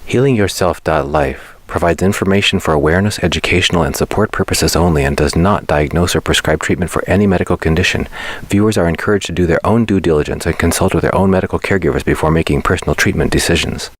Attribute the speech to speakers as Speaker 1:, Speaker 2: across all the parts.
Speaker 1: HealingYourself.Life provides information for awareness, educational, and support purposes only and does not diagnose or prescribe treatment for any medical condition. Viewers are encouraged to do their own due diligence and consult with their own medical caregivers before making personal treatment decisions.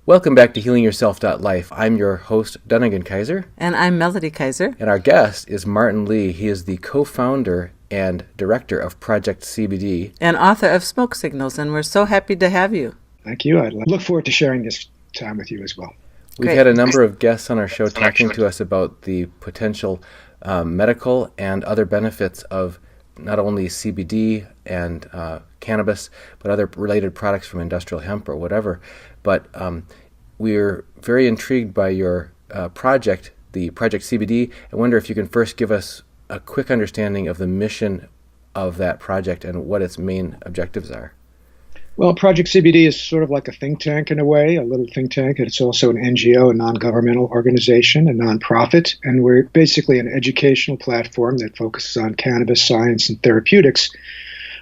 Speaker 1: Welcome back to HealingYourself.Life. I'm your host, Dunnigan Kaiser.
Speaker 2: And I'm Melody Kaiser.
Speaker 1: And our guest is Martin Lee. He is the co-founder and director of Project CBD.
Speaker 2: And author of Smoke Signals, and we're so happy to have you.
Speaker 3: Thank you. I look forward to sharing this time with you as well.
Speaker 1: We've had a number of guests on our show talking to us about the potential medical and other benefits of not only CBD and cannabis, but other related products from industrial hemp or whatever. But we're very intrigued by your project, the Project CBD. I wonder if you can first give us a quick understanding of the mission of that project and what its main objectives are.
Speaker 3: Well, Project CBD is sort of like a think tank in a way, a little think tank. It's also an NGO, a non-governmental organization, a nonprofit, and we're basically an educational platform that focuses on cannabis science and therapeutics,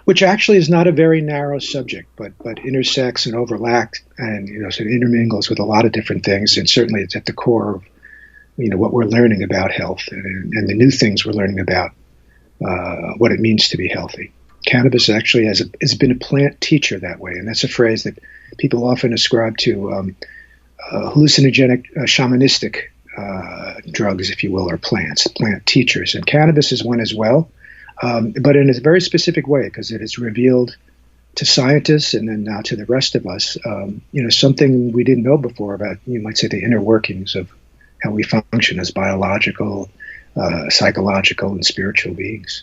Speaker 3: which actually is not a very narrow subject, but intersects and overlaps and sort of intermingles with a lot of different things. And certainly it's at the core of what we're learning about health and the new things we're learning about what it means to be healthy. Cannabis actually has been a plant teacher that way, and that's a phrase that people often ascribe to hallucinogenic, shamanistic drugs, if you will, or plants, plant teachers. And cannabis is one as well. But in a very specific way, because it has revealed to scientists and then now to the rest of us, something we didn't know before about, you might say, the inner workings of how we function as biological, psychological, and spiritual beings.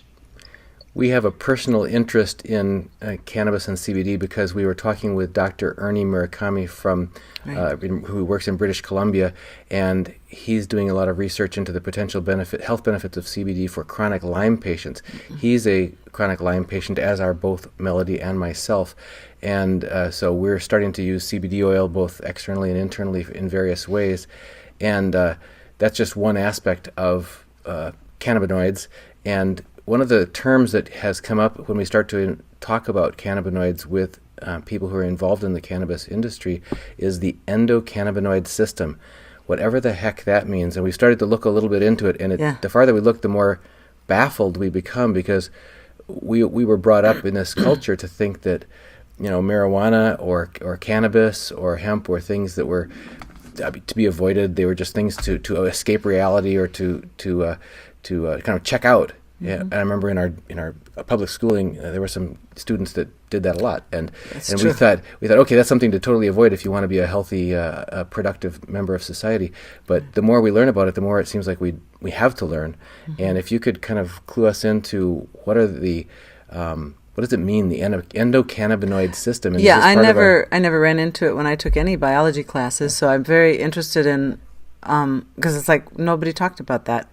Speaker 1: We have a personal interest in cannabis and CBD because we were talking with Dr. Ernie Murakami who works in British Columbia, and he's doing a lot of research into the potential health benefits of CBD for chronic Lyme patients. Mm-hmm. He's a chronic Lyme patient, as are both Melody and myself, and so we're starting to use CBD oil both externally and internally in various ways, and that's just one aspect of cannabinoids. And one of the terms that has come up when we start to talk about cannabinoids with people who are involved in the cannabis industry is the Endocannabinoid System, whatever the heck that means. And we started to look a little bit into it, and the farther we look, the more baffled we become, because we were brought up in this culture to think that marijuana or cannabis or hemp were things that were to be avoided. They were just things to escape reality or to kind of check out. Yeah, and I remember in our public schooling, there were some students that did that a lot, and we thought, okay, that's something to totally avoid if you want to be a healthy, productive member of society. But the more we learn about it, the more it seems like we have to learn. Mm-hmm. And if you could kind of clue us into what does it mean, the endocannabinoid system? And
Speaker 2: I never ran into it when I took any biology classes, so I'm very interested in. Because it's like nobody talked about that.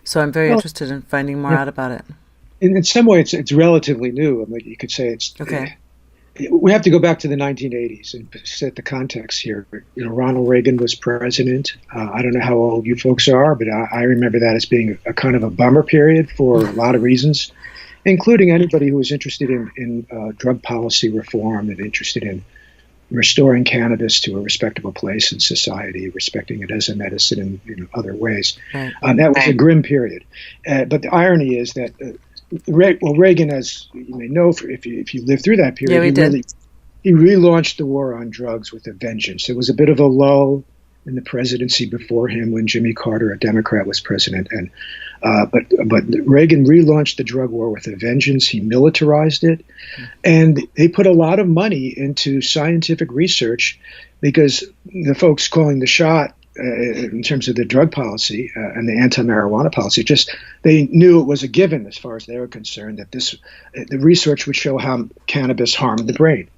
Speaker 2: So I'm very interested in finding more out about it.
Speaker 3: In some way, it's relatively new. I mean, you could say it's okay. We have to go back to the 1980s and set the context here. Ronald Reagan was president. I don't know how old you folks are, but I remember that as being a kind of a bummer period for a lot of reasons, including anybody who was interested in drug policy reform and interested in restoring cannabis to a respectable place in society, respecting it as a medicine in other ways. Right. That was a grim period. But the irony is that, Reagan, as you may know, if you lived through that period, he relaunched the war on drugs with a vengeance. There was a bit of a lull in the presidency before him when Jimmy Carter, a Democrat, was president. And but Reagan relaunched the drug war with a vengeance. He militarized it, and they put a lot of money into scientific research because the folks calling the shot in terms of the drug policy and the anti-marijuana policy, they knew it was a given as far as they were concerned that the research would show how cannabis harmed the brain.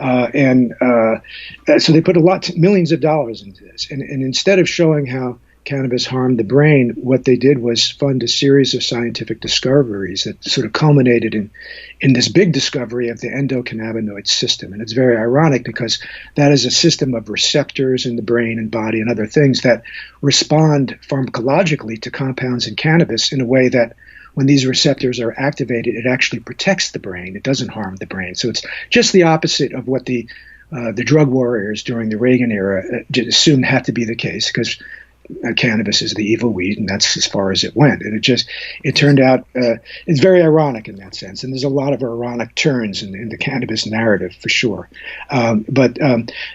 Speaker 3: So they put millions of dollars into this. And instead of showing how cannabis harmed the brain, what they did was fund a series of scientific discoveries that sort of culminated in this big discovery of the endocannabinoid system. And it's very ironic because that is a system of receptors in the brain and body and other things that respond pharmacologically to compounds in cannabis in a way that when these receptors are activated, it actually protects the brain. It doesn't harm the brain. So it's just the opposite of what the drug warriors during the Reagan era assumed had to be the case, because cannabis is the evil weed, and that's as far as it went. And it turned out it's very ironic in that sense. And there's a lot of ironic turns in the cannabis narrative for sure. But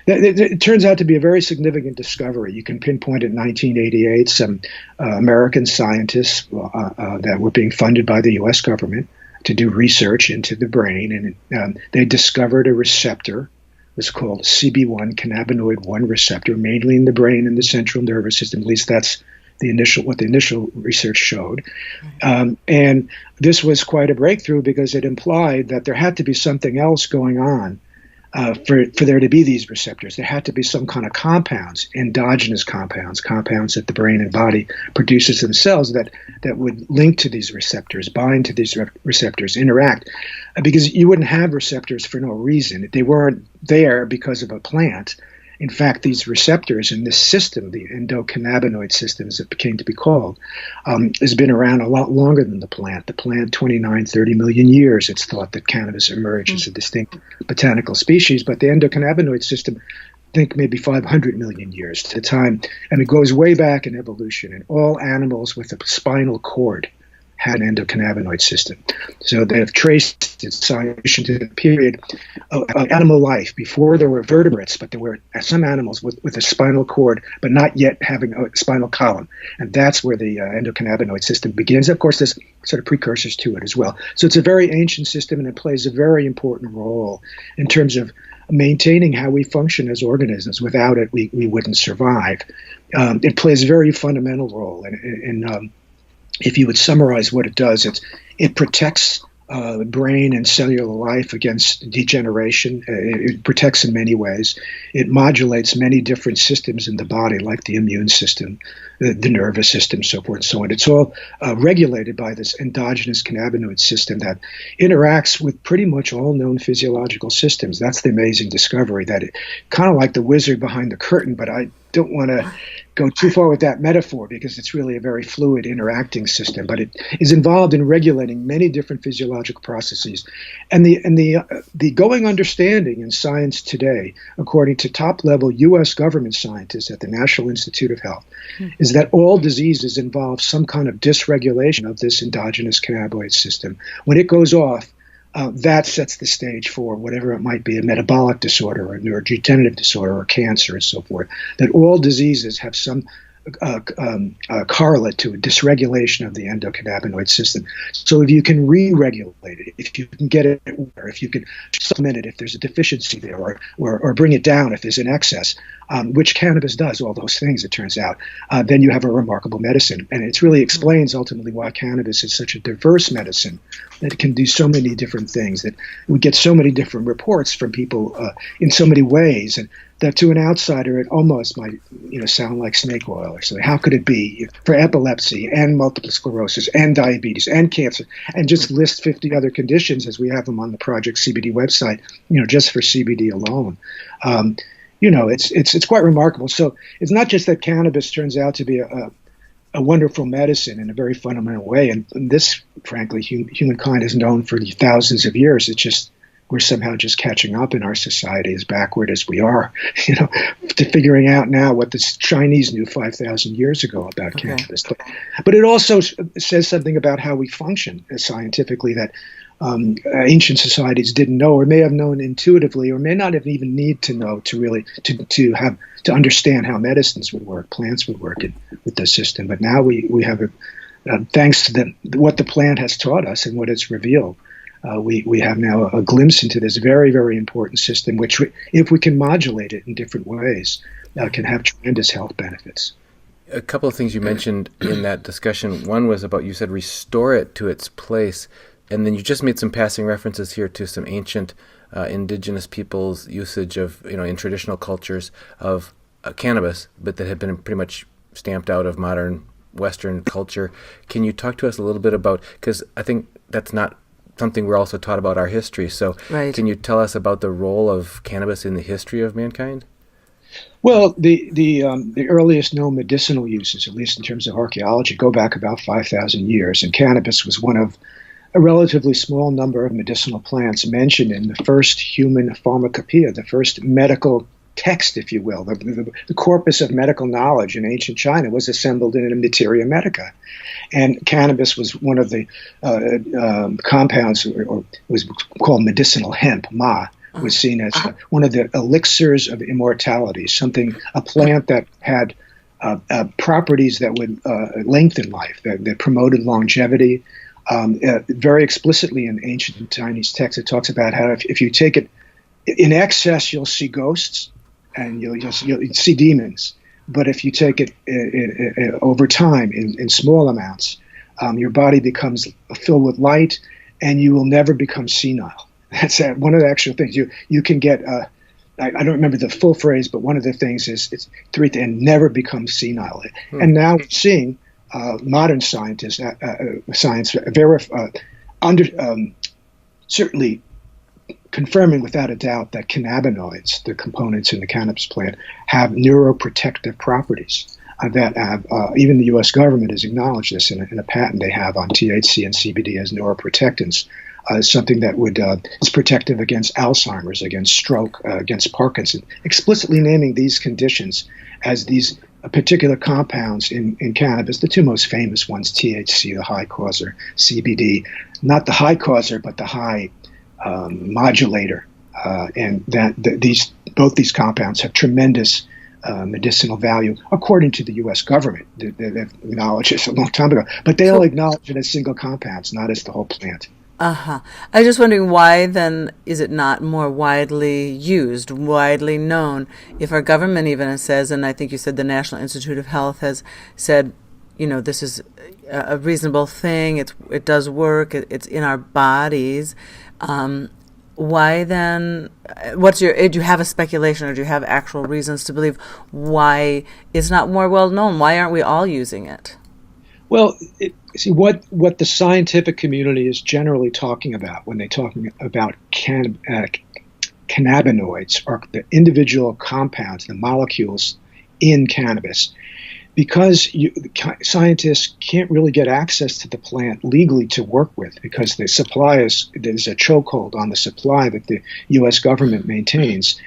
Speaker 3: it turns out to be a very significant discovery. You can pinpoint in 1988 some American scientists that were being funded by the U.S. government to do research into the brain, and they discovered a receptor. It's called CB1, cannabinoid 1 receptor, mainly in the brain and the central nervous system. At least that's what the initial research showed. And this was quite a breakthrough because it implied that there had to be something else going on for there to be these receptors. There had to be some kind of compounds, endogenous compounds that the brain and body produces themselves that would link to these receptors, bind to these receptors, interact. Because you wouldn't have receptors for no reason. They weren't there because of a plant. In fact, these receptors in this system, the endocannabinoid system, as it came to be called, has been around a lot longer than the plant. The plant, 29, 30 million years, it's thought that cannabis emerged as a distinct botanical species. But the endocannabinoid system, I think maybe 500 million years to the time. And it goes way back in evolution. And all animals with a spinal cord had an endocannabinoid system. So they have traced its evolution to the period of animal life before there were vertebrates, but there were some animals with a spinal cord, but not yet having a spinal column. And that's where the endocannabinoid system begins. Of course, there's sort of precursors to it as well. So it's a very ancient system, and it plays a very important role in terms of maintaining how we function as organisms. Without it, we wouldn't survive. It plays a very fundamental role in if you would summarize what it does, it protects brain and cellular life against degeneration. It protects in many ways. It modulates many different systems in the body, like the immune system, the nervous system, so forth and so on. It's all regulated by this endogenous cannabinoid system that interacts with pretty much all known physiological systems. That's the amazing discovery, that it kind of like the wizard behind the curtain, but I don't want to go too far with that metaphor because it's really a very fluid interacting system, but it is involved in regulating many different physiological processes. And the going understanding in science today, according to top-level U.S. government scientists at the National Institute of Health, is that all diseases involve some kind of dysregulation of this endogenous cannabinoid system. When it goes off, that sets the stage for whatever it might be, a metabolic disorder or a neurodegenerative disorder or cancer and so forth, that all diseases have some correlate to a dysregulation of the endocannabinoid system. So if you can re-regulate it, if you can get it, or if you can supplement it if there's a deficiency there, or bring it down if there's an excess, which cannabis does, all those things, it turns out, then you have a remarkable medicine. And it really explains ultimately why cannabis is such a diverse medicine, that it can do so many different things, that we get so many different reports from people in so many ways, and that to an outsider it almost might sound like snake oil or something. How could it be for epilepsy and multiple sclerosis and diabetes and cancer, and just list 50 other conditions as we have them on the Project CBD website, just for CBD alone. It's quite remarkable. So it's not just that cannabis turns out to be a wonderful medicine in a very fundamental way, and this, frankly, humankind has known for thousands of years. It's just we're somehow just catching up in our society, as backward as we are, to figuring out now what the Chinese knew 5,000 years ago about cannabis. But it also says something about how we function scientifically that ancient societies didn't know, or may have known intuitively, or may not have even need to know to really to understand how medicines would work, plants would work with the system. But now we have thanks to what the plant has taught us and what it's revealed. We have now a glimpse into this very, very important system, which, if we can modulate it in different ways, can have tremendous health benefits.
Speaker 1: A couple of things you mentioned in that discussion. One was about, you said, restore it to its place. And then you just made some passing references here to some ancient indigenous people's usage of, in traditional cultures of cannabis, but that had been pretty much stamped out of modern Western culture. Can you talk to us a little bit about, because I think that's not something we're also taught about our history. So can you tell us about the role of cannabis in the history of mankind?
Speaker 3: Well, the earliest known medicinal uses, at least in terms of archaeology, go back about 5,000 years, and cannabis was one of a relatively small number of medicinal plants mentioned in the first human pharmacopoeia, the first medical text, if you will. The corpus of medical knowledge in ancient China was assembled in a materia medica. And cannabis was one of the compounds, or was called medicinal hemp, ma, was seen as one of the elixirs of immortality, a plant that had properties that would lengthen life, that promoted longevity. Very explicitly in ancient Chinese texts, it talks about how if you take it in excess, you'll see ghosts and you'll see demons. But if you take it over time in small amounts, your body becomes filled with light, and you will never become senile. That's one of the actual things. You can get, I don't remember the full phrase, but one of the things is it's and never become senile. And now we're seeing modern science certainly confirming without a doubt that cannabinoids, the components in the cannabis plant, have neuroprotective properties. That have, even the U.S. government has acknowledged this in a patent they have on THC and CBD as neuroprotectants. Something that is protective against Alzheimer's, against stroke, against Parkinson, explicitly naming these conditions as these particular compounds in cannabis, the two most famous ones, THC, the high causer, CBD, not the high causer, but the high modulator. And both these compounds have tremendous medicinal value, according to the U.S. government. They've acknowledged this a long time ago, but they all acknowledge it as single compounds, not as the whole plant.
Speaker 2: I was just wondering, why then is it not more widely used, widely known? If our government even says, and I think you said the National Institute of Health has said, this is a reasonable thing, it does work, it's in our bodies. Why then, do you have a speculation, or do you have actual reasons to believe why it's not more well known? Why aren't we all using it?
Speaker 3: Well, see, what the scientific community is generally talking about when they're talking about cannabinoids are the individual compounds, the molecules in cannabis. Because scientists can't really get access to the plant legally to work with, because there's a chokehold on the supply that the U.S. government maintains.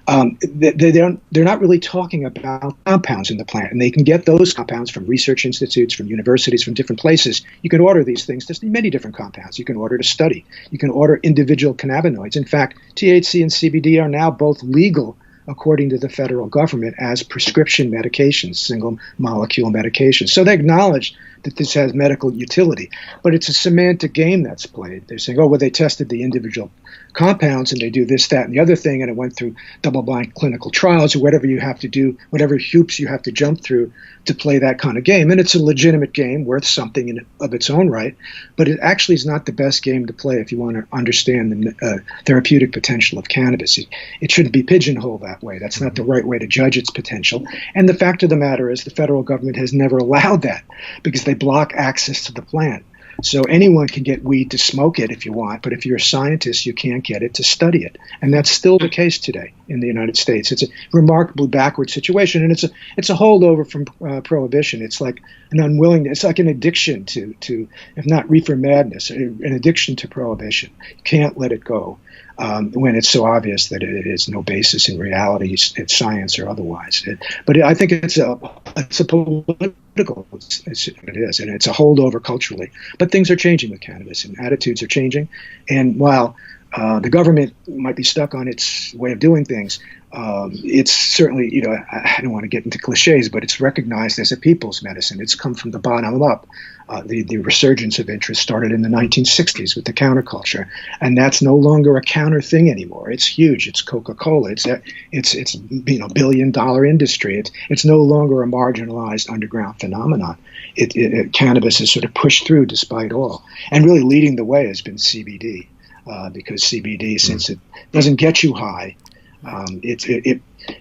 Speaker 3: They're not really talking about compounds in the plant, and they can get those compounds from research institutes, from universities, from different places. You can order these things. There's many different compounds you can order to study. You can order individual cannabinoids. In fact, THC and CBD are now both legal, according to the federal government, as prescription medications, single molecule medications. So they acknowledge that this has medical utility, but it's a semantic game that's played. They're saying, they tested the individual compounds and they do this, that, and the other thing, and it went through double-blind clinical trials, or whatever you have to do, whatever hoops you have to jump through to play that kind of game. And it's a legitimate game worth something of its own right, but it actually is not the best game to play if you want to understand the therapeutic potential of cannabis. It shouldn't be pigeonholed that way. That's not the right way to judge its potential. And the fact of the matter is the federal government has never allowed that, because they block access to the plant. So anyone can get weed to smoke it if you want, but if you're a scientist, you can't get it to study it. And that's still the case today in the United States. It's a remarkably backward situation, and it's a holdover from prohibition. It's like an unwillingness, it's like an addiction to if not reefer madness, an addiction to prohibition. You can't let it go when it's so obvious that it has no basis in reality, it's science or otherwise. But I think it's a political. It is, and it's a holdover culturally. But things are changing with cannabis, and attitudes are changing. And while the government might be stuck on its way of doing things, it's certainly, I don't want to get into cliches, but it's recognized as a people's medicine. It's come from the bottom up. The resurgence of interest started in the 1960s with the counterculture, and that's no longer a counter thing anymore. It's huge. It's Coca-Cola. It's billion-dollar industry. It's no longer a marginalized underground phenomenon. Cannabis is sort of pushed through despite all, and really leading the way has been CBD, because CBD, since it doesn't get you high,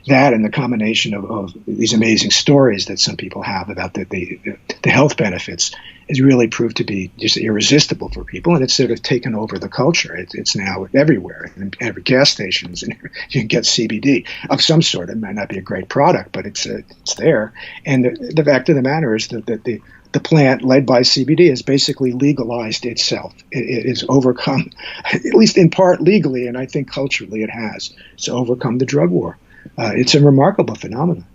Speaker 3: that and the combination of these amazing stories that some people have about the health benefits has really proved to be just irresistible for people, and it's sort of taken over the culture. It's now everywhere, in every gas station, and you can get CBD of some sort. It might not be a great product, but it's there. And the fact of the matter is that the plant led by CBD has basically legalized itself. It has overcome, at least in part legally, and I think culturally it has. It's overcome the drug war. It's a remarkable phenomenon.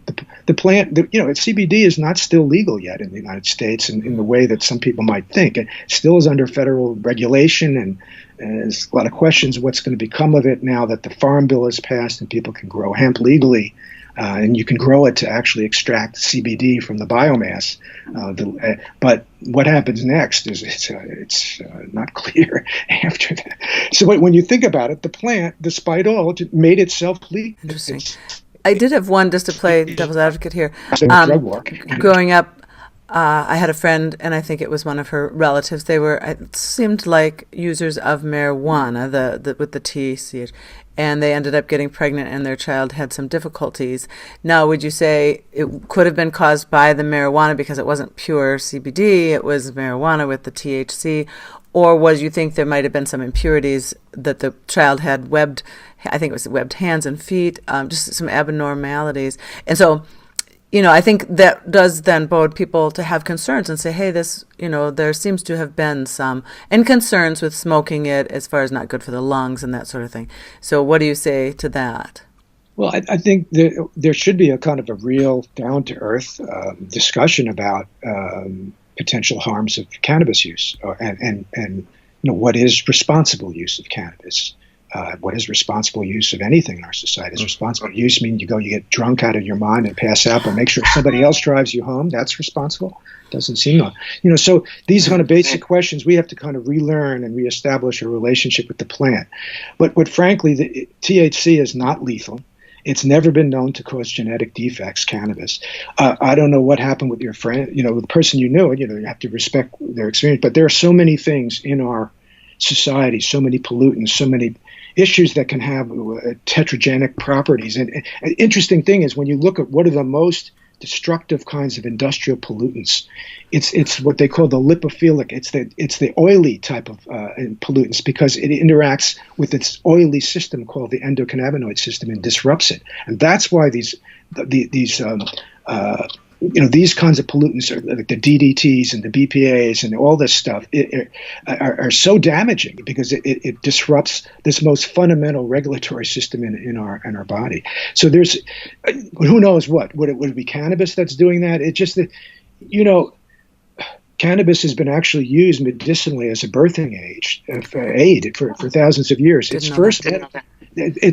Speaker 3: The plant, CBD is not still legal yet in the United States in the way that some people might think. It still is under federal regulation, and there's a lot of questions what's going to become of it now that the Farm Bill is passed and people can grow hemp legally. And you can grow it to actually extract CBD from the biomass. But what happens next is it's not clear after that. So when you think about it, the plant, despite all, made itself legal.
Speaker 2: Interesting. I did have one, just to play devil's advocate here.
Speaker 3: Drug war.
Speaker 2: Growing up, I had a friend, and I think it was one of her relatives. It seemed like users of marijuana, with the THC, and they ended up getting pregnant, and their child had some difficulties. Now, would you say it could have been caused by the marijuana because it wasn't pure CBD, it was marijuana with the THC, or you think there might have been some impurities that the child had webbed hands and feet, just some abnormalities. And so, I think that does then bode people to have concerns and say, hey, this, there seems to have been some, and concerns with smoking it as far as not good for the lungs and that sort of thing. So what do you say to that?
Speaker 3: Well, I think there should be a kind of a real down-to-earth discussion about potential harms of cannabis use and what is responsible use of cannabis. What is responsible use of anything in our society? Is responsible use mean you get drunk out of your mind and pass out, but make sure somebody else drives you home? That's responsible? Doesn't seem like. So these kind of basic questions, we have to kind of relearn and reestablish a relationship with the plant. But frankly, the THC is not lethal. It's never been known to cause genetic defects, cannabis. I don't know what happened with your friend, with the person you knew, you have to respect their experience. But there are so many things in our society, so many pollutants, so many issues that can have tetragenic properties. And an interesting thing is when you look at what are the most destructive kinds of industrial pollutants, it's what they call the lipophilic. It's the oily type of pollutants because it interacts with its oily system called the endocannabinoid system and disrupts it. And that's why these kinds of pollutants, like the DDTs and the BPAs and all this stuff, are so damaging because it disrupts this most fundamental regulatory system in our body. So there's, who knows what? Would it be cannabis that's doing that? It's just that, cannabis has been actually used medicinally as a birthing aid for thousands of years. It's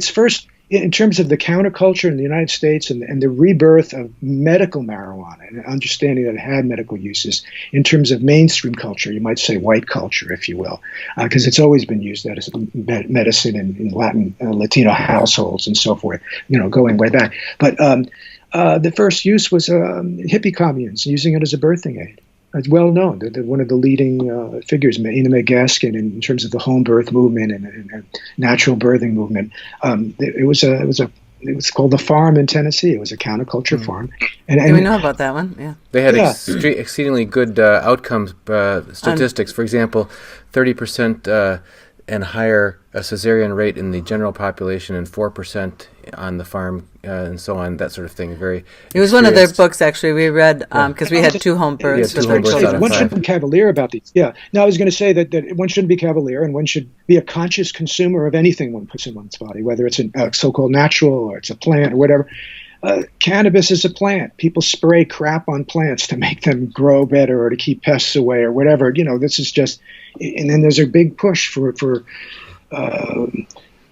Speaker 3: first in terms of the counterculture in the United States and the rebirth of medical marijuana and understanding that it had medical uses in terms of mainstream culture, you might say white culture, if you will, because it's always been used as medicine in Latino households and so forth, going way back. But the first use was hippie communes using it as a birthing aid. It's well known that one of the leading figures, Ina May Gaskin, in terms of the home birth movement and natural birthing movement. It was called the farm in Tennessee. It was a counterculture farm. And
Speaker 2: we know about that one? Yeah.
Speaker 1: They had exceedingly good outcomes statistics. For example, 30% and higher cesarean rate in the general population and 4% on the farm and so on, that sort of thing. It
Speaker 2: was one of their books, actually, we read, because we had two home births.
Speaker 3: One shouldn't be cavalier about these. Yeah. Now, I was going to say that one shouldn't be cavalier, and one should be a conscious consumer of anything one puts in one's body, whether it's a so-called natural or it's a plant or whatever. Cannabis is a plant. People spray crap on plants to make them grow better or to keep pests away or whatever. This is just, and then there's a big push for a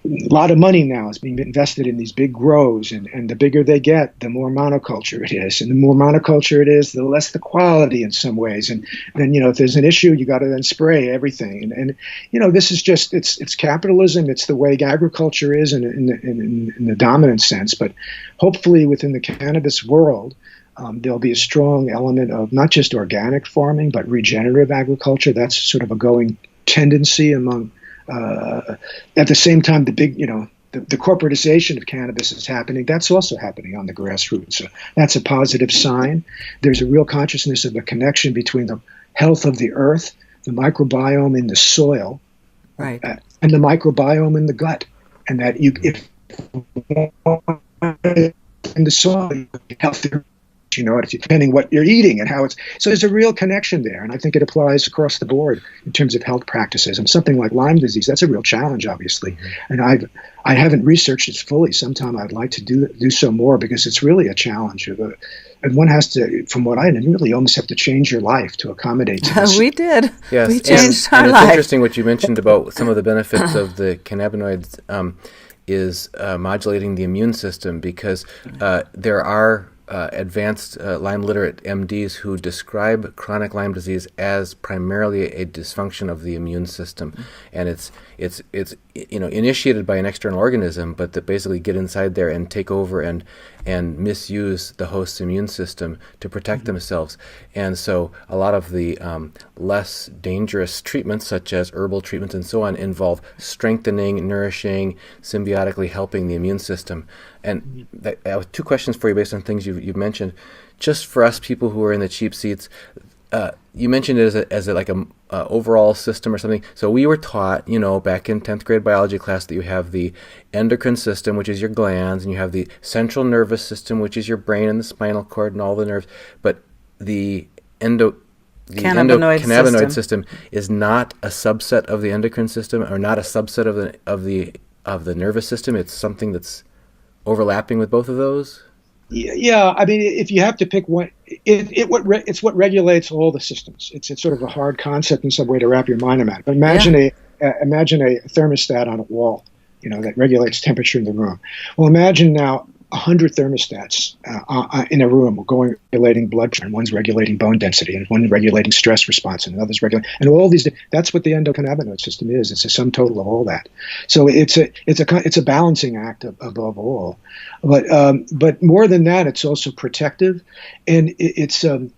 Speaker 3: lot of money now is being invested in these big grows, and the bigger they get, the more monoculture it is. And the more monoculture it is, the less the quality in some ways. And then, if there's an issue, you got to then spray everything. And this is just, it's capitalism. It's the way agriculture is in the dominant sense. But hopefully within the cannabis world, there'll be a strong element of not just organic farming, but regenerative agriculture. That's sort of a going tendency among at the same time, the big, the corporatization of cannabis is happening. That's also happening on the grassroots. So that's a positive sign. There's a real consciousness of a connection between the health of the earth, the microbiome in the soil,
Speaker 2: right,
Speaker 3: and the microbiome in the gut. And that if in the soil, healthier, depending what you're eating and how it's. So there's a real connection there, and I think it applies across the board in terms of health practices. And something like Lyme disease, that's a real challenge, obviously. And I haven't researched it fully. Sometime I'd like to do so more, because it's really a challenge. And one has to, from what I know, you really almost have to change your life to accommodate this.
Speaker 2: We did.
Speaker 1: Yes,
Speaker 2: we changed our
Speaker 1: and
Speaker 2: life.
Speaker 1: It's interesting what you mentioned about some of the benefits of the cannabinoids is modulating the immune system, because there are advanced Lyme literate MDs who describe chronic Lyme disease as primarily a dysfunction of the immune system, and it's initiated by an external organism, but that basically get inside there and take over and misuse the host's immune system to protect themselves. And so a lot of the less dangerous treatments, such as herbal treatments and so on, involve strengthening, nourishing, symbiotically helping the immune system. And I have two questions for you based on things you've mentioned. Just for us people who are in the cheap seats, you mentioned it as like a overall system or something. So we were taught, back in 10th grade biology class, that you have the endocrine system, which is your glands, and you have the central nervous system, which is your brain and the spinal cord and all the nerves. But the endocannabinoid system is not a subset of the endocrine system, or not a subset of the nervous system. It's something that's overlapping with both of those.
Speaker 3: Yeah, I mean, if you have to pick one, it's what regulates all the systems. It's sort of a hard concept in some way to wrap your mind around. But imagine a thermostat on a wall, that regulates temperature in the room. Well, imagine now 100 thermostats in a room regulating blood pressure, and one's regulating bone density, and one regulating stress response, and another's regulating, and all these. That's what the endocannabinoid system is. It's a sum total of all that. So it's a balancing act above all. But more than that, it's also protective, and it's when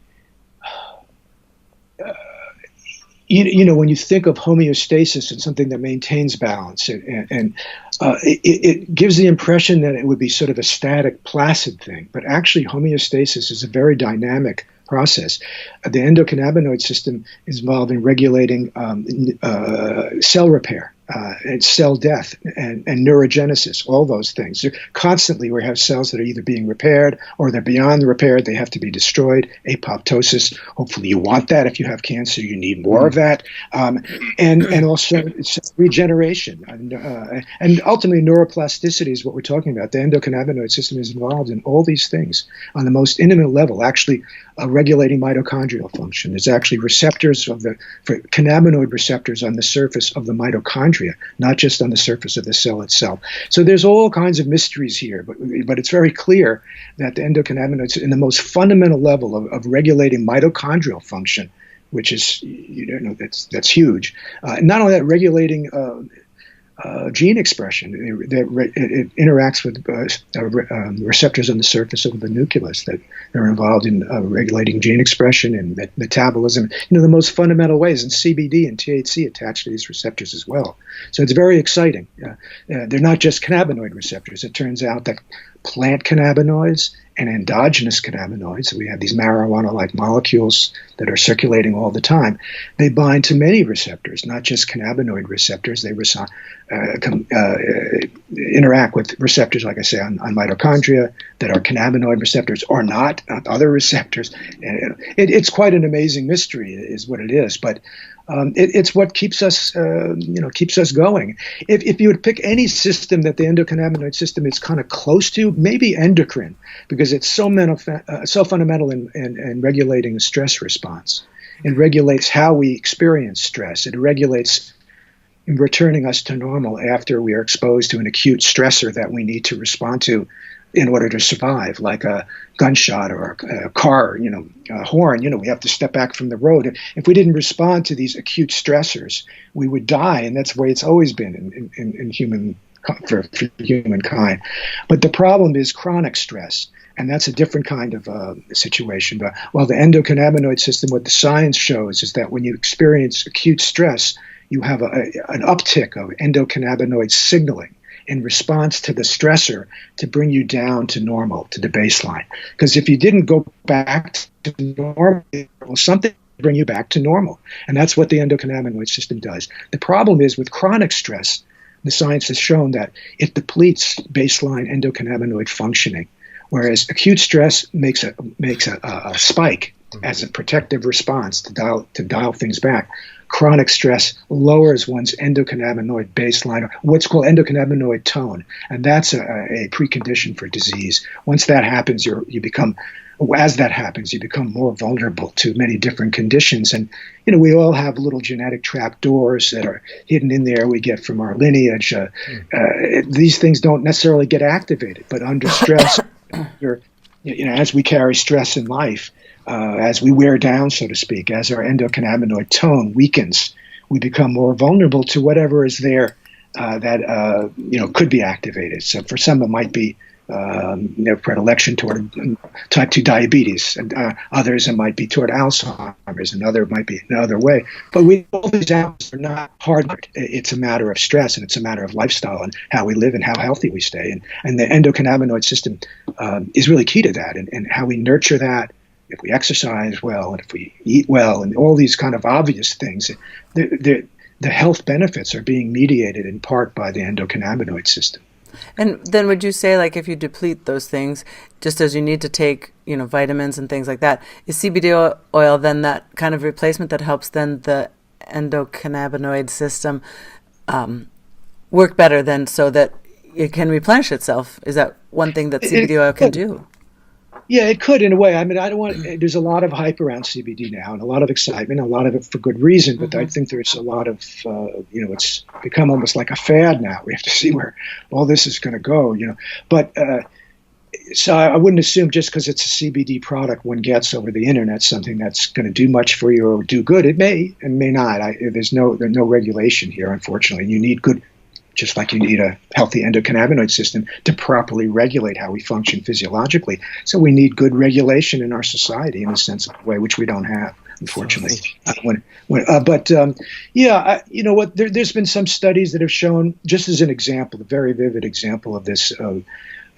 Speaker 3: you think of homeostasis and something that maintains balance, and it gives the impression that it would be sort of a static, placid thing. But actually, homeostasis is a very dynamic process. The endocannabinoid system is involved in regulating cell repair, and cell death, and neurogenesis, all those things. Constantly we have cells that are either being repaired or they're beyond the repair. They have to be destroyed. Apoptosis. Hopefully you want that. If you have cancer, you need more of that. And also it's regeneration. And ultimately neuroplasticity is what we're talking about. The endocannabinoid system is involved in all these things on the most intimate level, actually regulating mitochondrial function. There's actually receptors for cannabinoid receptors on the surface of the mitochondria, not just on the surface of the cell itself. So there's all kinds of mysteries here, but it's very clear that the endocannabinoids, in the most fundamental level of regulating mitochondrial function, which is, that's huge. Not only that, regulating gene expression. It interacts with receptors on the surface of the nucleus that are involved in regulating gene expression and metabolism, the most fundamental ways. And CBD and THC attach to these receptors as well. So it's very exciting. They're not just cannabinoid receptors. It turns out that plant cannabinoids and endogenous cannabinoids, so we have these marijuana-like molecules that are circulating all the time, they bind to many receptors, not just cannabinoid receptors. They interact with receptors, like I say, on mitochondria that are cannabinoid receptors or not, other receptors. It's quite an amazing mystery, is what it is. But it's what keeps us, keeps us going. If you would pick any system that the endocannabinoid system is kind of close to, maybe endocrine, because it's so fundamental in regulating the stress response. It regulates how we experience stress. It regulates in returning us to normal after we are exposed to an acute stressor that we need to respond to in order to survive, like a gunshot or a car, a horn. We have to step back from the road. If we didn't respond to these acute stressors, we would die, and that's the way it's always been in for humankind. But the problem is chronic stress, and that's a different kind of situation. But while the endocannabinoid system, what the science shows is that when you experience acute stress, you have an uptick of endocannabinoid signaling. in response to the stressor to bring you down to normal, to the baseline. Because if you didn't go back to normal, well, something will bring you back to normal. And that's what the endocannabinoid system does. The problem is with chronic stress, the science has shown that it depletes baseline endocannabinoid functioning, whereas acute stress makes a spike as a protective response to dial things back. Chronic stress lowers one's endocannabinoid baseline, or what's called endocannabinoid tone, and that's a precondition for disease. Once that happens, you become more vulnerable to many different conditions. And we all have little genetic trapdoors that are hidden in there we get from our lineage. These things don't necessarily get activated, but under stress, as we carry stress in life, as we wear down, so to speak, as our endocannabinoid tone weakens, we become more vulnerable to whatever is there that could be activated. So for some, it might be their predilection toward type 2 diabetes, and others it might be toward Alzheimer's, and other might be another way. But all these outcomes are not hard. It's a matter of stress, and it's a matter of lifestyle and how we live and how healthy we stay. And the endocannabinoid system is really key to that, and how we nurture that. If we exercise well, and if we eat well, and all these kind of obvious things, the health benefits are being mediated in part by the endocannabinoid system.
Speaker 2: And then would you say, like, if you deplete those things, just as you need to take, vitamins and things like that, is CBD oil then that kind of replacement that helps then the endocannabinoid system work better then, so that it can replenish itself? Is that one thing that CBD oil can do?
Speaker 3: Yeah, it could in a way. I mean, there's a lot of hype around CBD now, and a lot of excitement, a lot of it for good reason, but I think there's a lot of, it's become almost like a fad now. We have to see where all this is going to go, But so I wouldn't assume just because it's a CBD product one gets over the internet something that's going to do much for you or do good. It may and may not. There's no regulation here, unfortunately. You need good, just like you need a healthy endocannabinoid system to properly regulate how we function physiologically. So we need good regulation in our society in a sensible way, which we don't have, unfortunately. There's been some studies that have shown, just as an example, a very vivid example of this,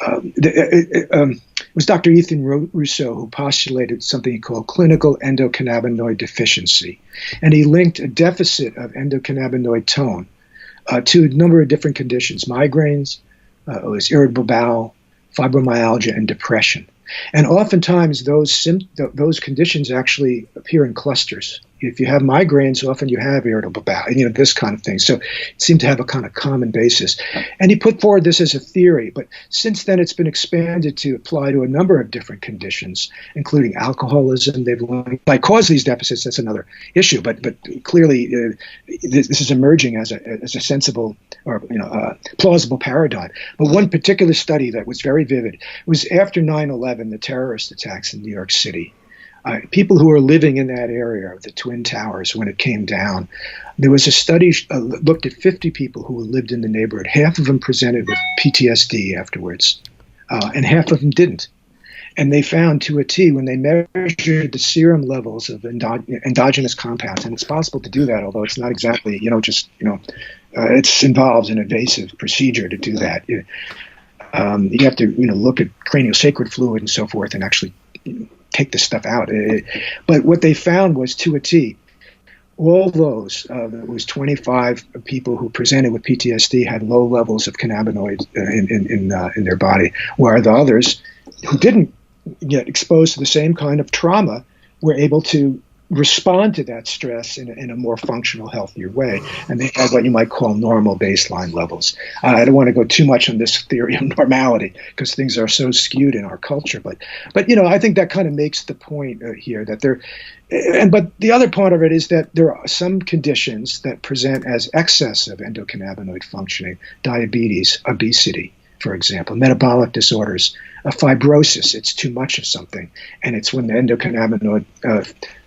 Speaker 3: it was Dr. Ethan Rousseau who postulated something he called clinical endocannabinoid deficiency. And he linked a deficit of endocannabinoid tone to a number of different conditions: migraines, it was irritable bowel, fibromyalgia, and depression. And oftentimes those conditions actually appear in clusters. If you have migraines, often you have irritable bowel, this kind of thing. So it seemed to have a kind of common basis. And he put forward this as a theory, but since then it's been expanded to apply to a number of different conditions, including alcoholism. They've learned by cause these deficits. That's another issue, but clearly this is emerging as a sensible or plausible paradigm. But one particular study that was very vivid was after 9/11, the terrorist attacks in New York City. People who were living in that area of the Twin Towers when it came down, there was a study looked at 50 people who lived in the neighborhood. Half of them presented with PTSD afterwards, and half of them didn't. And they found to a T, when they measured the serum levels of endogenous compounds, and it's possible to do that, although it's not exactly, it involves an invasive procedure to do that. You have to, look at craniosacral fluid and so forth and actually take this stuff out. But what they found was, to a T, all those, it was 25 people who presented with PTSD had low levels of cannabinoid in their body, where the others who didn't get exposed to the same kind of trauma were able to respond to that stress in a more functional, healthier way. And they had what you might call normal baseline levels. I don't want to go too much on this theory of normality because things are so skewed in our culture. But I think that kind of makes the point here that but the other part of it is that there are some conditions that present as excess of endocannabinoid functioning: diabetes, obesity, for example, metabolic disorders, fibrosis. It's too much of something. And it's when the endocannabinoid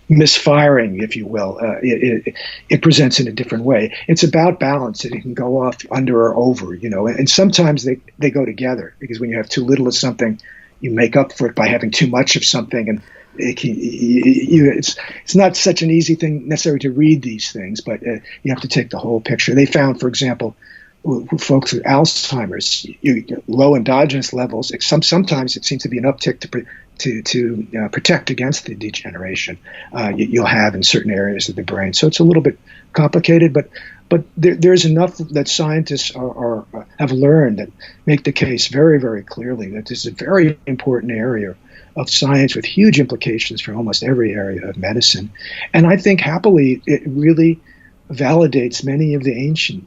Speaker 3: misfiring, if you will, it presents in a different way. It's about balance, and it can go off under or over, and sometimes they go together, because when you have too little of something, you make up for it by having too much of something, and it's not such an easy thing necessarily to read these things, but you have to take the whole picture. They found, for example, folks with Alzheimer's, low endogenous levels. Sometimes it seems to be an uptick to protect against the degeneration you'll have in certain areas of the brain. So it's a little bit complicated, but there's enough that scientists have learned that make the case very, very clearly that this is a very important area of science with huge implications for almost every area of medicine. And I think happily it really validates many of the ancient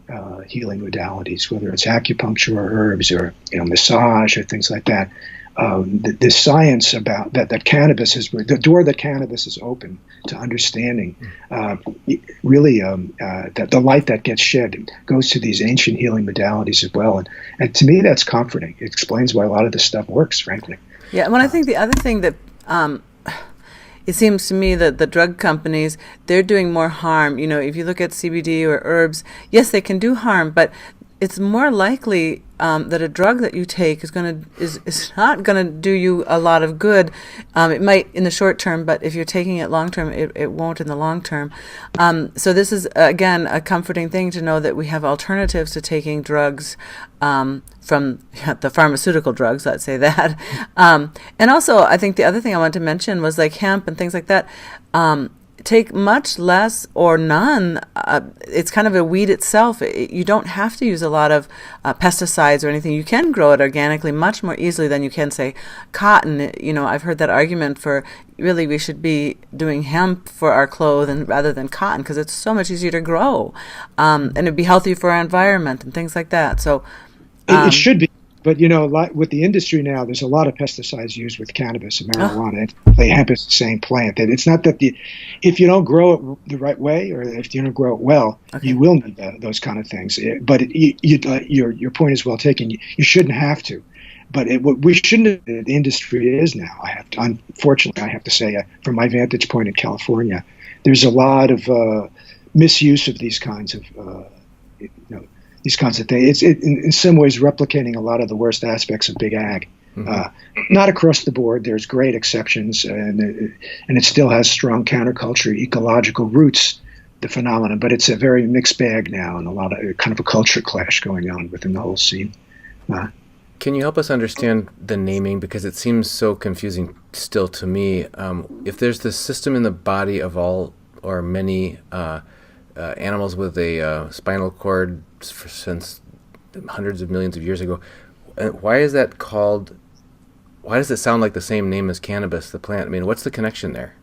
Speaker 3: healing modalities, whether it's acupuncture or herbs or massage or things like that. The science about that cannabis is the door that cannabis is open to understanding. Really, that the light that gets shed goes to these ancient healing modalities as well, and to me that's comforting. It explains why a lot of this stuff works, frankly.
Speaker 2: Yeah, well, I think the other thing that it seems to me that the drug companies, they're doing more harm. If you look at CBD or herbs, yes, they can do harm, but it's more likely that a drug that you take is not going to do you a lot of good. It might in the short term, but if you're taking it long term, it won't in the long term. So this is, again, a comforting thing to know that we have alternatives to taking drugs from the pharmaceutical drugs, let's say that. And also, I think the other thing I wanted to mention was like hemp and things like that. Take much less or none. It's kind of a weed itself. You don't have to use a lot of pesticides or anything. You can grow it organically much more easily than you can, say, cotton. I've heard that argument for really we should be doing hemp for our clothing rather than cotton because it's so much easier to grow. And it'd be healthy for our environment and things like that. So
Speaker 3: it should be. But, with the industry now, there's a lot of pesticides used with cannabis and marijuana. Hemp is the same plant. And it's not that if you don't grow it the right way or if you don't grow it well, you will need those kind of things. But your point is well taken. You shouldn't have to. But we shouldn't. The industry is now. Unfortunately, I have to say, from my vantage point in California, there's a lot of misuse of these kinds of these kinds of things. It's in some ways replicating a lot of the worst aspects of big ag. Mm-hmm. Not across the board. There's great exceptions, and it still has strong counterculture, ecological roots, the phenomenon. But it's a very mixed bag now, and a lot of kind of a culture clash going on within the whole scene.
Speaker 1: Can you help us understand the naming, because it seems so confusing still to me? If there's this system in the body of all or many animals with a spinal cord since hundreds of millions of years ago, why is that called? Why does it sound like the same name as cannabis, the plant? I mean, what's the connection there?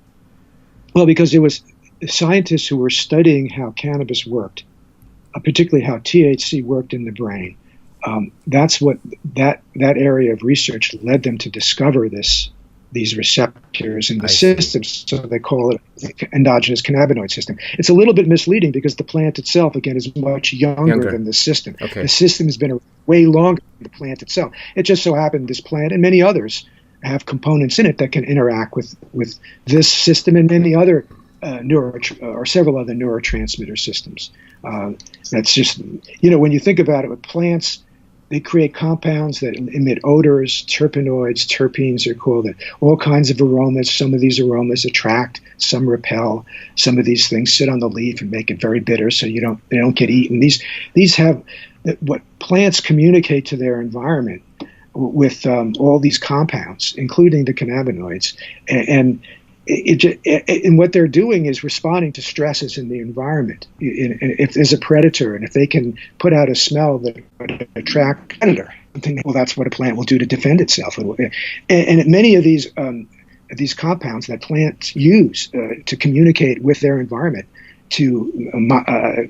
Speaker 3: Well, because it was scientists who were studying how cannabis worked, particularly how THC worked in the brain. That's what that area of research led them to discover these receptors in the system, so they call it the Endogenous Cannabinoid System. It's a little bit misleading because the plant itself, again, is much younger than the system. Okay. The system has been way longer than the plant itself. It just so happened this plant and many others have components in it that can interact with this system and many other or several other neurotransmitter systems. That's just, when you think about it with plants, they create compounds that emit odors, terpenoids, terpenes are called, all kinds of aromas. Some of these aromas attract, some repel. Some of these things sit on the leaf and make it very bitter, so they don't get eaten. These have what plants communicate to their environment with all these compounds, including the cannabinoids, and what they're doing is responding to stresses in the environment. If there's a predator, and if they can put out a smell that would attract a predator, well, that's what a plant will do to defend itself. And many of these compounds that plants use to communicate with their environment to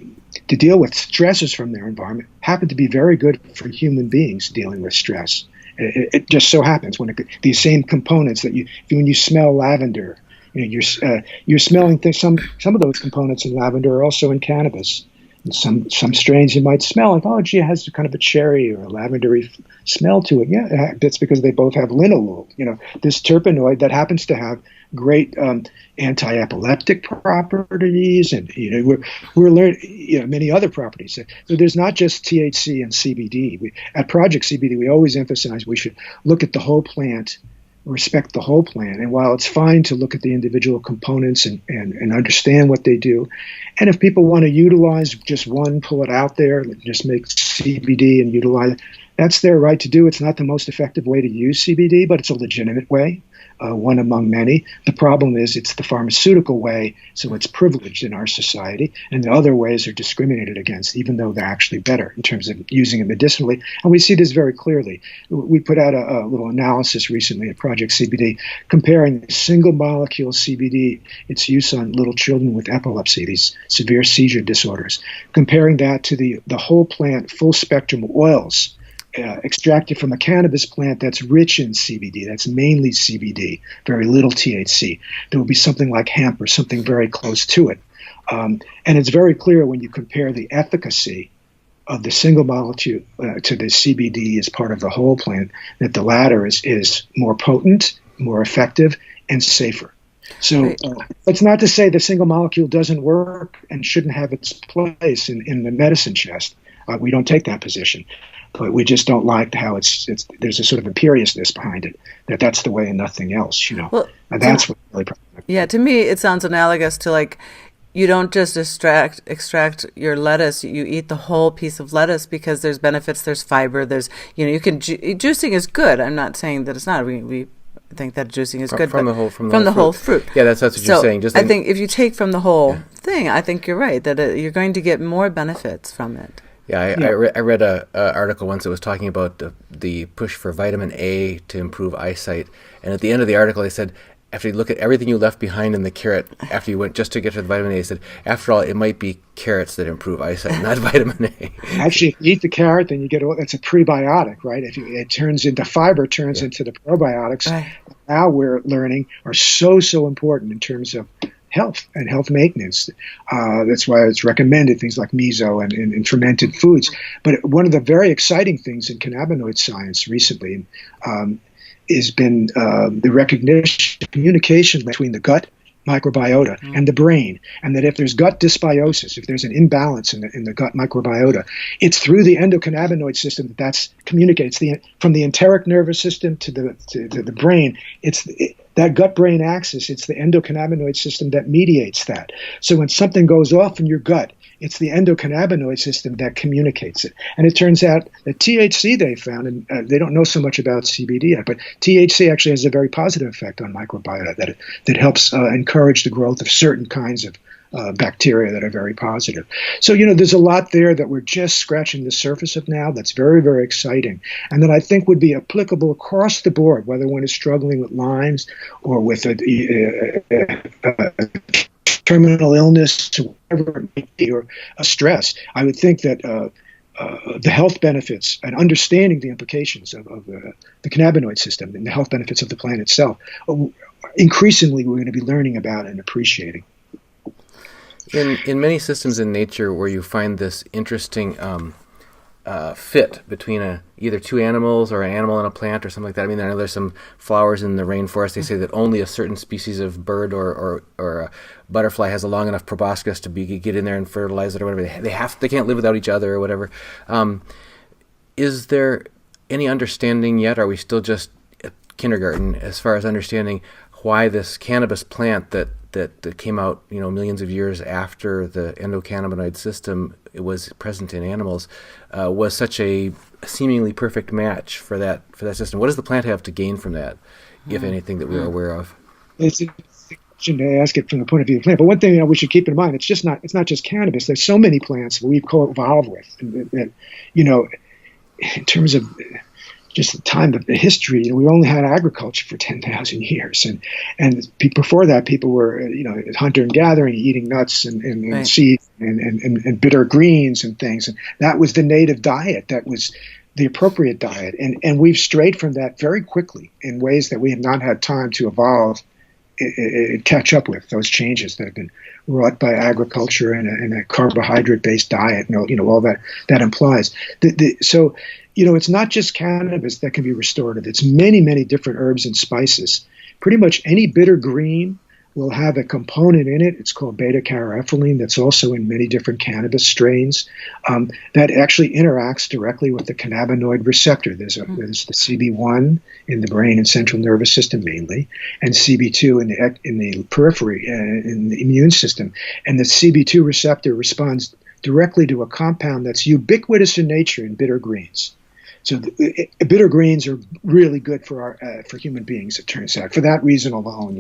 Speaker 3: deal with stresses from their environment happen to be very good for human beings dealing with stress. It just so happens when these same components that when you smell lavender, you're smelling things. Some of those components in lavender are also in cannabis. And some strains you might smell like, oh, gee, it has kind of a cherry or a lavendery smell to it. Yeah, that's because they both have linalool. This terpenoid that happens to have great anti-epileptic properties, and we're learning many other properties. So there's not just THC and CBD. At Project CBD, we always emphasize we should look at the whole plant respect the whole plant. And while it's fine to look at the individual components and understand what they do, and if people want to utilize just one, pull it out there, just make CBD and utilize it, that's their right to do. It's not the most effective way to use CBD, but it's a legitimate way, one among many. The problem is it's the pharmaceutical way, so it's privileged in our society, and the other ways are discriminated against, even though they're actually better in terms of using it medicinally. And we see this very clearly. We put out a little analysis recently at Project CBD comparing single molecule CBD, its use on little children with epilepsy, these severe seizure disorders, comparing that to the whole plant full spectrum oils extracted from a cannabis plant that's rich in CBD, that's mainly CBD, very little THC. There will be something like hemp or something very close to it. And it's very clear when you compare the efficacy of the single molecule to the CBD as part of the whole plant, that the latter is more potent, more effective, and safer. So it's not to say the single molecule doesn't work and shouldn't have its place in the medicine chest. We don't take that position. But we just don't like how there's a sort of imperiousness behind it, that's the way and nothing else,
Speaker 2: Well,
Speaker 3: and that's what really problematic.
Speaker 2: Yeah, to me it sounds analogous to like you don't just extract your lettuce, you eat the whole piece of lettuce because there's benefits, there's fiber, there's you can juicing is good. I'm not saying that it's not. We think that juicing is good
Speaker 1: from the
Speaker 2: whole fruit.
Speaker 1: Yeah, that's what you're saying.
Speaker 2: I think if you take from the whole thing, I think you're right that you're going to get more benefits from it.
Speaker 1: Yeah, I read an article once that was talking about the push for vitamin A to improve eyesight. And at the end of the article, they said, after you look at everything you left behind in the carrot, after you went just to get to the vitamin A, they said, after all, it might be carrots that improve eyesight, not vitamin A.
Speaker 3: Actually, if you eat the carrot, then you get it's a prebiotic, right? It turns into fiber, turns into the probiotics. Now we're learning are so important in terms of health and health maintenance. That's why it's recommended things like miso and fermented foods. But one of the very exciting things in cannabinoid science recently has been the recognition, communication between the gut microbiota and the brain, and that if there's gut dysbiosis, if there's an imbalance in the gut microbiota, it's through the endocannabinoid system that's communicates from the enteric nervous system to the brain. That gut-brain axis, it's the endocannabinoid system that mediates that. So when something goes off in your gut, it's the endocannabinoid system that communicates it. And it turns out that THC they found, and they don't know so much about CBD yet, but THC actually has a very positive effect on microbiota that helps encourage the growth of certain kinds of bacteria that are very positive. So, there's a lot there that we're just scratching the surface of now that's very, very exciting, and that I think would be applicable across the board, whether one is struggling with Lyme's or with a terminal illness, or whatever it may be, or a stress. I would think that the health benefits and understanding the implications of the cannabinoid system and the health benefits of the plant itself, increasingly we're going to be learning about and appreciating.
Speaker 1: In many systems in nature where you find this interesting fit between either two animals or an animal and a plant or something like that. I mean, I know there's some flowers in the rainforest. They say that only a certain species of bird or a butterfly has a long enough proboscis to get in there and fertilize it or whatever. They can't live without each other or whatever. Is there any understanding yet? Are we still just at kindergarten as far as understanding why this cannabis plant that came out, millions of years after the endocannabinoid system was present in animals, was such a seemingly perfect match for that system? What does the plant have to gain from that, if anything, that we are aware of? It's
Speaker 3: a question to ask it from the point of view of the plant. But one thing we should keep in mind, it's not just cannabis. There's so many plants that we've co-evolved with, that, in terms of just the time of the history, we only had agriculture for 10,000 years, and before that, people were hunter and gathering, eating nuts and seeds and bitter greens and things, and that was the native diet. That was the appropriate diet, and we've strayed from that very quickly in ways that we have not had time to evolve, catch up with those changes that have been wrought by agriculture and a carbohydrate-based diet, all that implies. So. It's not just cannabis that can be restorative. It's many, many different herbs and spices. Pretty much any bitter green will have a component in it. It's called beta-caryophyllene that's also in many different cannabis strains that actually interacts directly with the cannabinoid receptor. There's the CB1 in the brain and central nervous system mainly, and CB2 in the periphery, in the immune system. And the CB2 receptor responds directly to a compound that's ubiquitous in nature in bitter greens. So bitter greens are really good for human beings, it turns out, for that reason alone,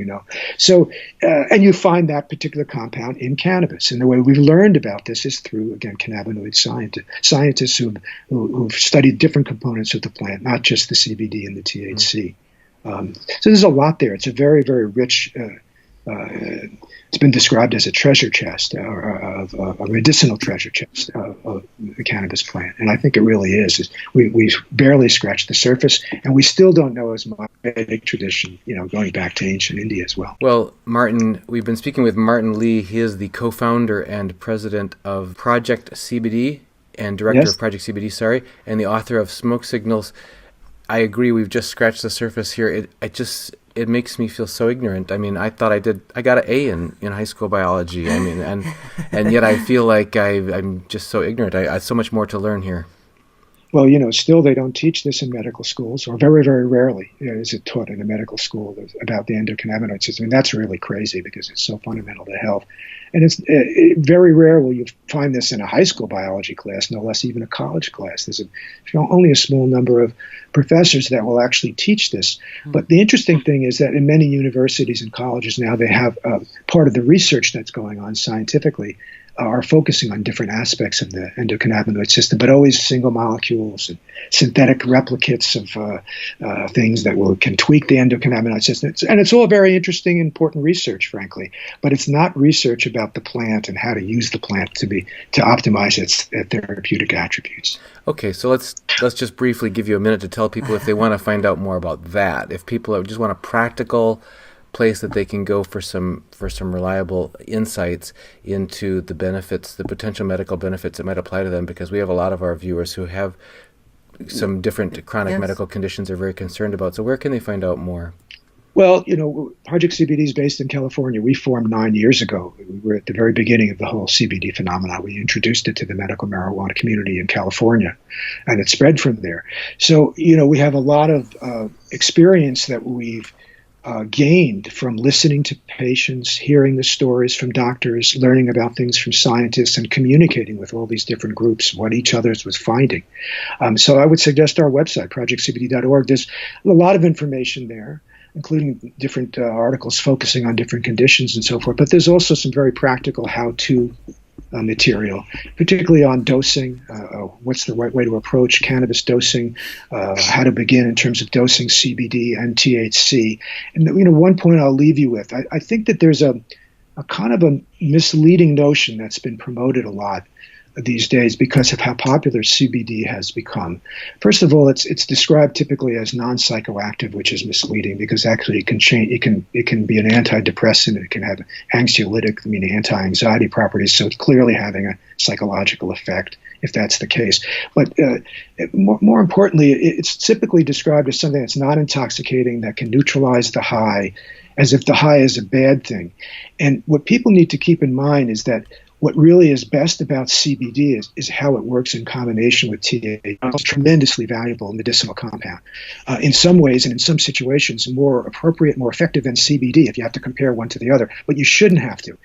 Speaker 3: So, and you find that particular compound in cannabis. And the way we've learned about this is through, again, cannabinoid scientists who've studied different components of the plant, not just the CBD and the THC. So there's a lot there. It's a very, very rich it's been described as a treasure chest, or a medicinal treasure chest of the cannabis plant. And I think it really is. We've barely scratched the surface, and we still don't know as much Vedic tradition, going back to ancient India as well.
Speaker 1: Well, Martin, we've been speaking with Martin Lee. He is the co-founder and president of Project CBD and director of Project CBD, and the author of Smoke Signals. I agree. We've just scratched the surface here. It makes me feel so ignorant. I mean, I thought I got an A in high school biology. I mean, and yet I feel like I'm just so ignorant. I have so much more to learn here.
Speaker 3: Well, still they don't teach this in medical schools, or very, very rarely is it taught in a medical school about the endocannabinoid system. And that's really crazy because it's so fundamental to health. And it's very rare will you find this in a high school biology class, no less even a college class. There's only a small number of professors that will actually teach this. But the interesting thing is that in many universities and colleges now, they have part of the research that's going on scientifically are focusing on different aspects of the endocannabinoid system, but always single molecules and synthetic replicates of things that can tweak the endocannabinoid system. And it's all very interesting, important research, frankly, but it's not research about the plant and how to use the plant to optimize its therapeutic attributes.
Speaker 1: Okay, so let's just briefly give you a minute to tell people if they want to find out more about that. If people just want a practical place that they can go for some reliable insights into the benefits, the potential medical benefits that might apply to them, because we have a lot of our viewers who have some different chronic medical conditions they're very concerned about. So where can they find out more?
Speaker 3: Well, Project CBD is based in California. We formed 9 years ago. We were at the very beginning of the whole CBD phenomenon. We introduced it to the medical marijuana community in California, and it spread from there. So, we have a lot of experience that we've gained from listening to patients, hearing the stories from doctors, learning about things from scientists, and communicating with all these different groups, what each other's was finding. So I would suggest our website, projectcbd.org. There's a lot of information there, including different articles focusing on different conditions and so forth. But there's also some very practical how-to material, particularly on dosing, what's the right way to approach cannabis dosing, how to begin in terms of dosing CBD and THC. And one point I'll leave you with, I think that there's a kind of a misleading notion that's been promoted a lot these days because of how popular CBD has become. First of all, it's described typically as non-psychoactive, which is misleading because actually it can change. It can be an antidepressant. It can have anxiolytic, meaning anti-anxiety properties. So it's clearly having a psychological effect if that's the case. But more importantly, it's typically described as something that's not intoxicating, that can neutralize the high, as if the high is a bad thing. And what people need to keep in mind is that what really is best about CBD is how it works in combination with THC. It's a tremendously valuable medicinal compound. In some ways and in some situations, more appropriate, more effective than CBD if you have to compare one to the other. But you shouldn't have to.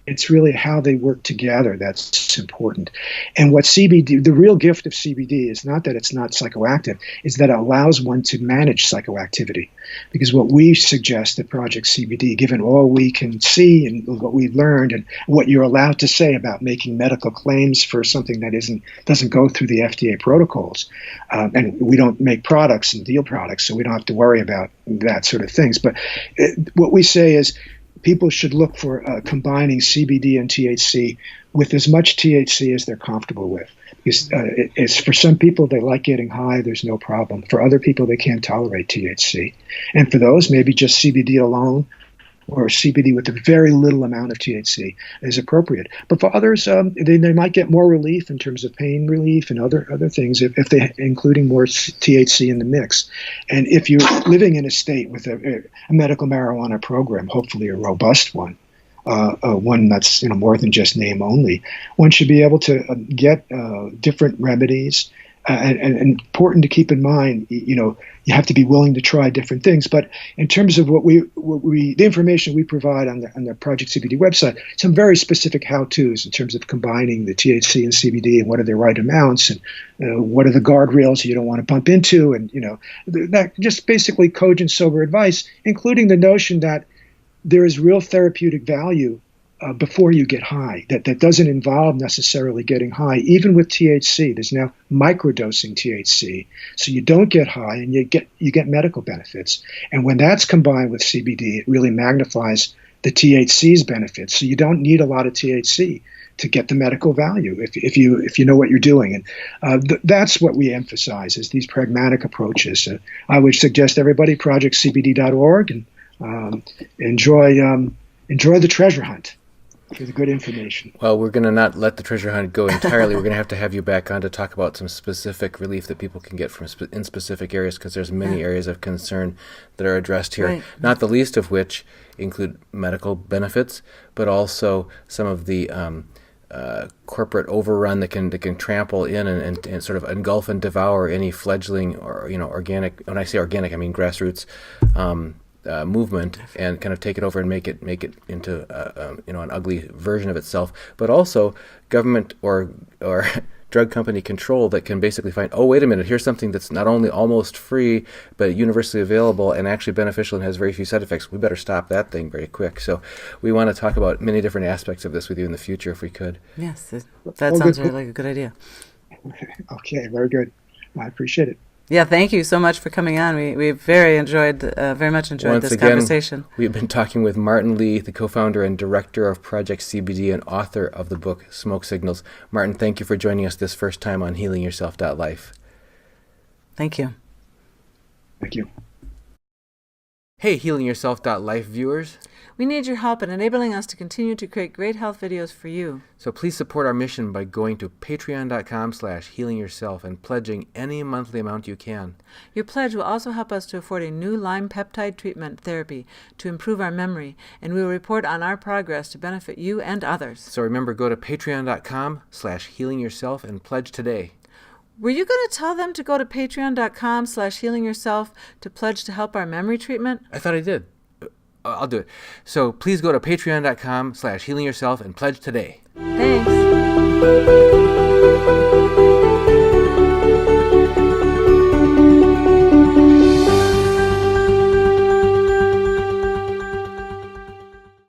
Speaker 3: It's really how they work together that's important. And what CBD, the real gift of CBD is not that it's not psychoactive, is that it allows one to manage psychoactivity. Because what we suggest at Project CBD, given all we can see and what we've learned and what you're allowed to say about making medical claims for something that doesn't go through the FDA protocols, and we don't make products and deal products, so we don't have to worry about that sort of things. But what we say is people should look for combining CBD and THC with as much THC as they're comfortable with. Because it's for some people, they like getting high, there's no problem. For other people, they can't tolerate THC. And for those, maybe just CBD alone or CBD with a very little amount of THC is appropriate. But for others, they might get more relief in terms of pain relief and other things if they including more THC in the mix. And if you're living in a state with a medical marijuana program, hopefully a robust one, one that's more than just name only, one should be able to get different remedies. And important to keep in mind, you have to be willing to try different things. But in terms of the information we provide on the Project CBD website, some very specific how-tos in terms of combining the THC and CBD and what are the right amounts and what are the guardrails you don't want to bump into, and that just basically cogent, sober advice, including the notion that there is real therapeutic value before you get high. That doesn't involve necessarily getting high. Even with THC, there's now microdosing THC, so you don't get high and you get medical benefits. And when that's combined with CBD, it really magnifies the THC's benefits. So you don't need a lot of THC to get the medical value if you know what you're doing. And that's what we emphasize, is these pragmatic approaches. I would suggest everybody projectcbd.org and enjoy the treasure hunt for the good information.
Speaker 1: Well, we're going to not let the treasure hunt go entirely. We're going to have you back on to talk about some specific relief that people can get from in specific areas, because there's many areas of concern that are addressed here,
Speaker 2: right.
Speaker 1: Not the least of which include medical benefits, but also some of the corporate overrun that can trample in and sort of engulf and devour any fledgling or organic. When I say organic, I mean grassroots movement, and kind of take it over and make it into an ugly version of itself. But also government or drug company control that can basically find, oh, wait a minute, here's something that's not only almost free but universally available and actually beneficial and has very few side effects. We better stop that thing very quick. So we want to talk about many different aspects of this with you in the future if we could.
Speaker 2: Yes, that sounds really like a good idea.
Speaker 3: Okay, very good. I appreciate it.
Speaker 2: Yeah, thank you so much for coming on. We very much enjoyed this conversation.
Speaker 1: We've been talking with Martin Lee, the co-founder and director of Project CBD and author of the book Smoke Signals. Martin, thank you for joining us this first time on HealingYourself.Life.
Speaker 2: Thank you.
Speaker 3: Thank you.
Speaker 1: Hey, HealingYourself.Life viewers.
Speaker 2: We need your help in enabling us to continue to create great health videos for you.
Speaker 1: So please support our mission by going to patreon.com/healingyourself and pledging any monthly amount you can.
Speaker 2: Your pledge will also help us to afford a new Lyme peptide treatment therapy to improve our memory, and we will report on our progress to benefit you and others.
Speaker 1: So remember, go to patreon.com/healingyourself and pledge today.
Speaker 2: Were you going to tell them to go to patreon.com/healingyourself to pledge to help our memory treatment?
Speaker 1: I thought I did. I'll do it. So please go to patreon.com/healingyourself and pledge today.
Speaker 2: Thanks.